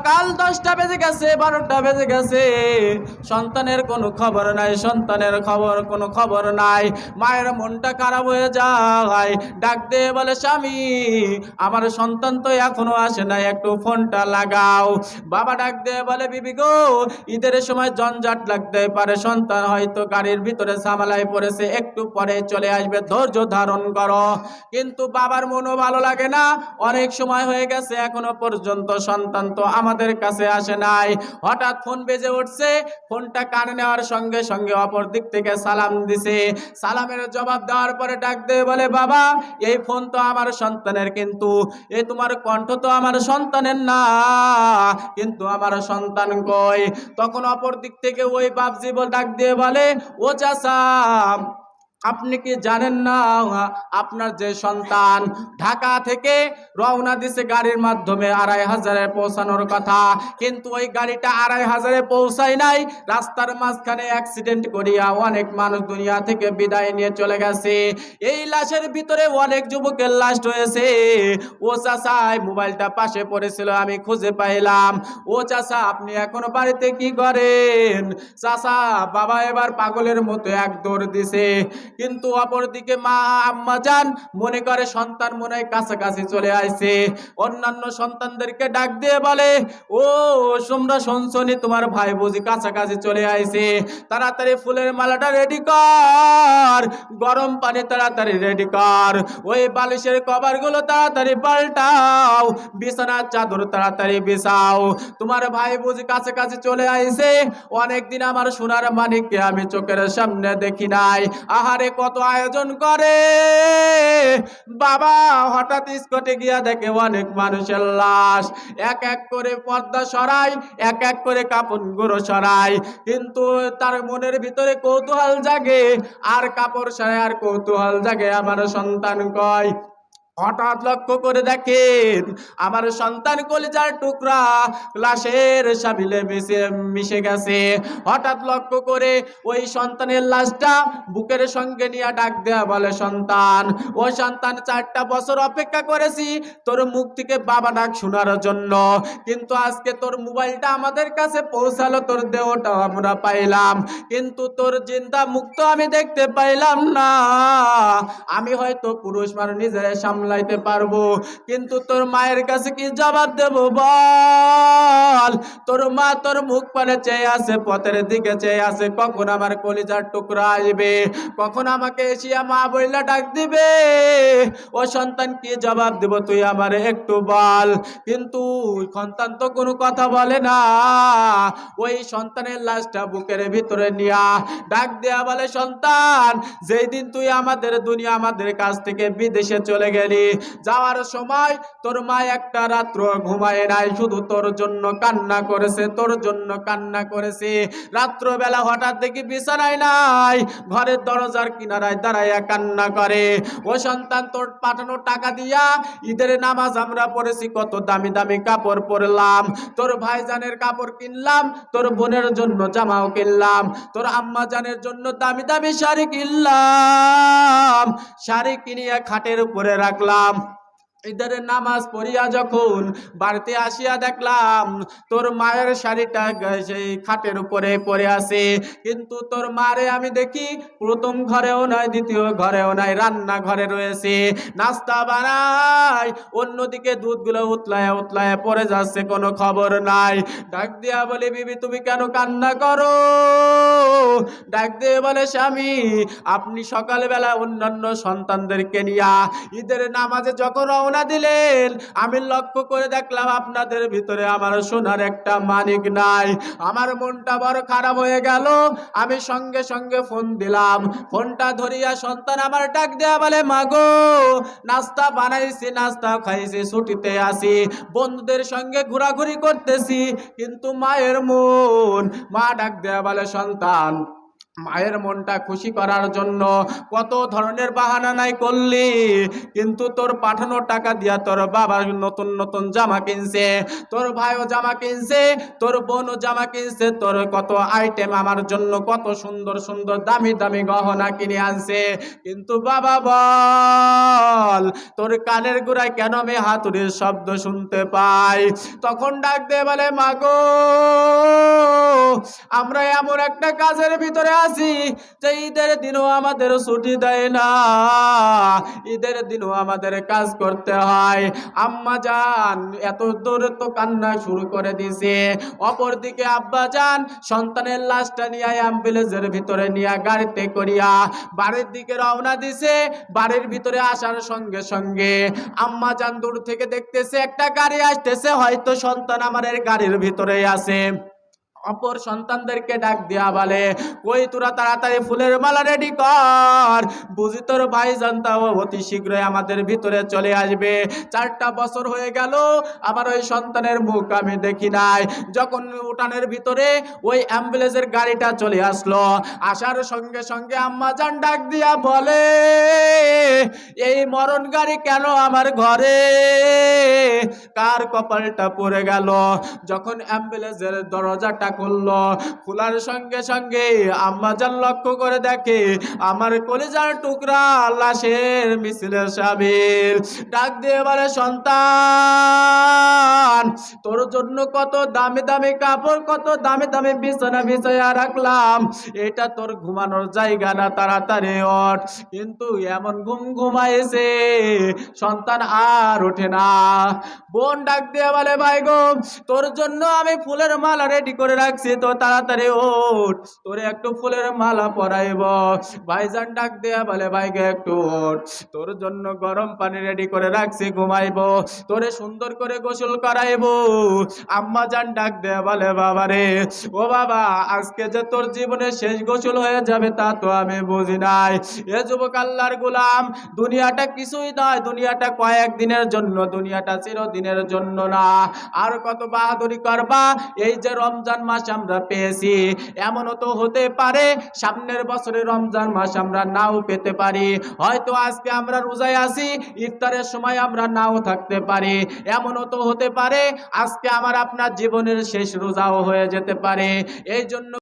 সকাল 10টা বেজে গেছে, 12টা বেজে গেছে, সন্তানের কোনো খবর নাই, সন্তানের কোনো খবর নাই। মায়ের মনটা খারাপ হয়ে যায়, ডাক দিয়ে বলে স্বামী আমার সন্তান তো এখনো আসে নাই, একটু ফোনটা লাগাও। বাবা ডাক দিয়ে বলে বিবি গো, ঈদের সময় জঞ্জাট লাগতে পারে, সন্তান হয়তো গাড়ির ভিতরে ঝামেলায় পড়েছে, একটু পরে চলে আসবে, ধৈর্য ধারণ করো। কিন্তু বাবার মনও ভালো লাগে না, অনেক সময় হয়ে গেছে এখনো পর্যন্ত সন্তান তো আমাদের কাছে আসে নাই। হঠাৎ ফোন বেজে উঠছে, ফোনটা কানে নেওয়ার সঙ্গে সঙ্গে অপর দিক থেকে সালাম দিছে। সালামের জবাব দেওয়ার পরে ডাক দিয়ে বলে বাবা এই ফোন তো আমার সন্তানের, কিন্তু এই তোমার কণ্ঠ তো আমার সন্তানের না, কিন্তু আমার সন্তান কই? তখন অপর দিক থেকে ওই বাপজি ডাক দিয়ে বলে ও চাচা আপনি কি জানেন না আপনার যে সন্তান ঢাকা থেকে রওনা দিছে গাড়ির মাধ্যমে 2500-এ পৌঁছানোর কথা, কিন্তু ওই গাড়িটা 2500-এ পৌঁছায় নাই, রাস্তার মাঝখানে অ্যাক্সিডেন্ট করিয়া অনেক মানুষ দুনিয়া থেকে বিদায় নিয়ে চলে গেছে। এই লাশের ভিতরে অনেক যুবকের লাশ রয়েছে। ও চাচা মোবাইলটা পাশে পড়েছিল, আমি খুঁজে পাইলাম। ও চাচা আপনি এখনো বাড়িতে কি করেন? চাচা বাবা এবার পাগলের মতো এক দৌড় দিছে, কিন্তু অপরদিকে মা আম্মা জান মনে করে সন্তান মনে হয় কাছাকাছি চলে আসছে। অন্যান্য সন্তানদেরকে ডাক দিয়ে বলে ও তোমরা শুনছনি তোমার ভাই বুঝি কাছাকাছি চলে আসছে, তাড়াতাড়ি ফুলের মালাটা রেডি কর, গরম পানি তাড়াতাড়ি রেডি কর, ওই বালিশের কভার গুলো তাড়াতাড়ি পাল্টাও, বিছানার চাদর তাড়াতাড়ি বিছাও, তোমার ভাই বুঝি কাছাকাছি চলে আসছে। অনেকদিন আমার সোনার মানিককে আমি চোখের সামনে দেখি নাই। আহারে কত আয়োজন করে বাবা, হঠাৎ স্কটে গিয়া দেখে অনেক মানুষের লাশ, এক এক করে পর্দা সরাই, এক এক করে কাপড় গুঁড়ো সরাই, কিন্তু তার মনের ভিতরে কৌতূহল জাগে, আর কাপড় সরাই আর কৌতূহল জাগে আমার সন্তান কয়। হঠাৎ লক্ষ্য করে দেখেন আমার সন্তান কলিজার টুকরা লাশের সাবিলে মিশে গেছে। হঠাৎ লক্ষ্য করে ওই সন্তানের লাশটা বুকের সঙ্গে নিয়ে ডাক দেয়া বলে সন্তান ও সন্তান 4টা বছর অপেক্ষা করেছি তোর মুখ থেকে বাবা ডাক শোনার জন্য, কিন্তু আজকে তোর মোবাইলটা আমাদের কাছে পৌঁছালো, তোর দেহটাও আমরা পাইলাম, কিন্তু তোর জিন্দা মুক্ত আমি দেখতে পাইলাম না। আমি হয়তো পুরুষ মানুষ নিজের সামলাইতে পারবো, কিন্তু তোর মায়ের কাছে কি জবাব দেব বল? তোর মা তোর মুখ পানে চেয়ে আছে, পথের দিকে চেয়ে আছে, কখন আমার কলিজার টুকরা আসবে, কখন আমাকে এসিয়া মা বইলা ডাক দিবে। ও সন্তান কি জবাব দেব তুই আমার একটু বল? কিন্তু সন্তান তো কোনো কথা বলে না। ওই সন্তানের লাশটা বুকের ভিতরে নিয়া ডাক দেয়া বলে সন্তান যেই দিন তুই আমাদের দুনিয়া আমাদের কাছ থেকে বিদেশে চলে গেলি, যাওয়ার সময় তোর মা একটা রাত্র ঘুমায় নাই, শুধু তোর জন্য কান্না করেছে, তোর জন্য কান্না করেছে। রাত্রবেলা হঠাৎ দেখি বিছানায় নাই, ঘরের দরজার কিনারায় দাঁড়াইয়া কান্না করে। ও সন্তান তোর পাঠানো টাকা দিয়া ঈদের নামাজ আমরা পড়েছি, কত দামি দামি কাপড় পরলাম, তোর ভাইজানের কাপড় কিনলাম, তোর বোনের জন্য জামাও কিনলাম, তোর আম্মা জানের জন্য দামি দামি শাড়ি কিনলাম, শাড়ি কিনিয়া খাটের উপরে রাখলাম। ঈদের নামাজ পড়িয়া যখন বাড়িতে আসিয়া দেখলাম তোর মায়ের শাড়িটা সেই খাটের উপরে পড়ে আছে, কিন্তু তোর মারে আমি দেখি প্রথম ঘরেও নাই, দ্বিতীয় ঘরেও নাই, রান্না ঘরে রয়েছে, নাস্তা বানাই, অন্যদিকে দুধগুলো উতলায় উতলায় পড়ে যাচ্ছে, কোনো খবর নাই। ডাক দিয়া বলে বিবি তুমি কেন কান্না করো? ডাক দিয়ে বলে স্বামী আপনি সকালবেলা অন্যান্য সন্তানদেরকে নিয়া ঈদের নামাজে যখন রওনা দিলেন আমি লক্ষ্য করে দেখলাম আপনাদের ভিতরে আমার সোনার একটা মানিক নাই, আমার মনটা বড় খারাপ হয়ে গেল। আমি সঙ্গে সঙ্গে ফোন দিলাম, ফোনটা ধরিয়া সন্তান আমার ডাক দেয়া বলে মাগো নাস্তা বানাইছি, নাস্তা খাইছি, ছুটিতে আসি, বন্ধুদের সঙ্গে ঘোরাঘুরি করতেছি, কিন্তু মায়ের মন। মা ডাক দেয়া বলে সন্তান মায়ের মনটা খুশি করার জন্য কত ধরনের বাহানা নাই করলি, কিন্তু তোর পাঠানো টাকা দিয়া তোর বাবা নতুন নতুন জামা কিনছে, তোর ভাইও জামা কিনছে, তোর বোনও জামা কিনছে, তোর কত আইটেম আমার জন্য কত সুন্দর সুন্দর দামি দামি গহনা কিনে আনছে, কিন্তু বাবা বল তোর কানের গোড়ায় কেন আমি হাতুড়ির শব্দ শুনতে পাই? তখন ডাক দিয়ে বলে, মাগো আমরা এমন একটা কাজের ভিতরে আছি যে ঈদের দিনও আমাদের ছুটি দেয় না, ঈদের দিনও আমাদের কাজ করতে হয়। আম্মা জান এত দূর তো কান্না শুরু করে দিছে। অপরদিকে আব্বা জান সন্তানের লাশটা নিয়ে অ্যাম্বুলেন্সের ভিতরে নিয়ে গাড়িতে করিয়া বাড়ির দিকে রওনা দিছে। বাড়ির ভিতরে আসার সঙ্গে সঙ্গে আম্মা জান দূর থেকে দেখতেছে একটা গাড়ি আসতেছে, হয়তো সন্তান আমাদের গাড়ির ভিতরেই আছে। অপর সন্তানদেরকে ডাক দিয়া বলে, কই তোরা তাড়াতাড়ি ফুলের মালা রেডি কর, বুঝি তোর ভাই জানতাও অতি শীঘ্রই আমাদের ভিতরে চলে আসবে। 4টা বছর হয়ে গেল আমার ওই সন্তানের মুখ আমি দেখি নাই। যখন উঠানের ভিতরে ওই অ্যাম্বুলেন্সের গাড়িটা চলে আসলো, আসার সঙ্গে সঙ্গে আম্মা জান ডাক দিয়া বলে, এই মরণ গাড়ি কেন আমার ঘরে? কার কপালটা পড়ে গেল? যখন অ্যাম্বুলেন্সের দরজাটা খুললো, খোলার সঙ্গে সঙ্গে আম্মা জান লক্ষ্য করে দেখে আমার কলিজার টুকরা লাশের মিছিলের সাবির। ডাক দিয়ে বলে, সন্তান তোর জন্য কত দামি দামি কাপড়, কত দামি দামি বিছানা বিছাইয়া রাখলাম, এটা তোর ঘুমানোর জায়গা না, তাড়াতাড়ি ওঠ। কিন্তু এমন ঘুম ঘুমাইছে সন্তান আর ওঠে না। বোন ডাক দিয়ে বলে, ভাই গো তোর জন্য আমি ফুলের মালা রেডি করে রাখছি, তো তাড়াতাড়ি ওঠ, তোরে একটু ফুলের মালা পরাইব। ভাইজান ডাক দিয়ে বলে, ভাই গে একটু ওঠ, তোর জন্য গরম পানি রেডি করে রাখছি, ঘুমাইব, তোরে সুন্দর করে গোসল করাইব। আম্মা জান ডাক দিয়ে বলে, বাবা রে, ও বাবা আজকে যে তোর জীবনে শেষ গোসল হয়ে যাবে তা তো আমি বুঝি নাই। এ যুবক আল্লাহর গোলাম, দুনিয়াটা কিছুই নয়, দুনিয়াটা কয়েকদিনের জন্য, দুনিয়াটা চিরদিনের জন্য না। আর কত বাহাদুরি করবা? এই যে রমজান মাস আমরা পেয়েছি, এমনও তো হতে পারে সামনের বছরে রমজান মাস আমরা নাও পেতে পারি। হয়তো আজকে আমরা রোজায় আছি, ইফতারের সময় আমরা নাও থাকতে পারি। এমনও তো হতে পারে আজকে আমার আপনার জীবনের শেষ রোজাও হয়ে যেতে পারে। এই জন্য